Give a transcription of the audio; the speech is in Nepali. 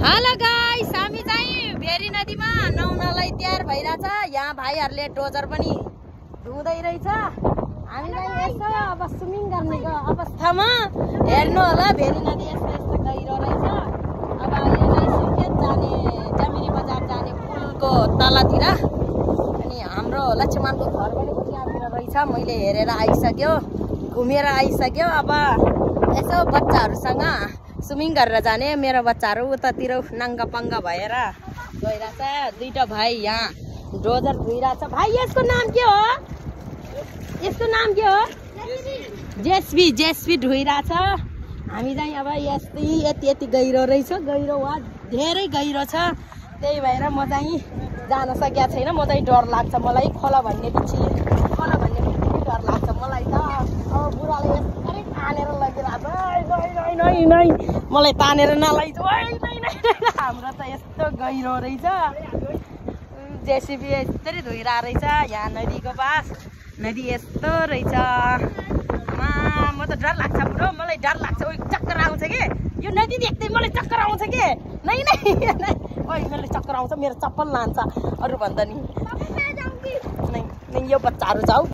हेलो गाइस, हामी चाहिँ भेरी नदीमा नुहाउनलाई तयार भइरहेछ। यहाँ भाइहरूले डोजर पनि धुँदै रहेछ। हामी चाहिँ यसो अब स्विमिङ गर्नेको अवस्थामा हेर्नु होला। भेरी नदी यस्तो यस्तो गहिरो रहेछ। अब यो चाहिँ सुर्खेत जाने जमिनी बजार जाने पुलको तलतिर। अनि हाम्रो लक्ष्मणको घर पनि त्यहाँतिर रहेछ। मैले हेरेर आइसक्यो, घुमेर आइसक्यो। अब यसो बच्चाहरूसँग स्विमिङ गरेर जाने। मेरो बच्चाहरू उतातिर नङ्गा पङ्गा भएर गइरहेछ। दुईटा भाइ यहाँ डोजर धुइरहेछ। भाइ यसको नाम के हो? यसको नाम के हो? जेसबी। जेसबी धुइरहेछ। हामी चाहिँ अब यति यति गहिरो रहेछ। गहिरो वा धेरै गहिरो छ। त्यही भएर म चाहिँ जान सकेको छैन। म चाहिँ डर लाग्छ मलाई खोला भन्ने बित्तिकै डर लाग्छ मलाई त। अब बुढाले यसरी तानेर लगिरहेछ। मलाई तानेर नलैजाऊ। हाम्रो त यस्तो गहिरो रहेछ। जेसिबी यसरी धुइरहेको रहेछ। यहाँ नदीको पास नदी यस्तो रहेछ। म त डर लाग्छ बुढो, मलाई डर लाग्छ। चक्कर आउँछ कि यो नदी देख्दै मलाई चक्कर आउँछ कि नै मैले चक्कर आउँछ। मेरो चप्पल लान्छ अरू भन्दा नि। यो बच्चाहरू जाऊ।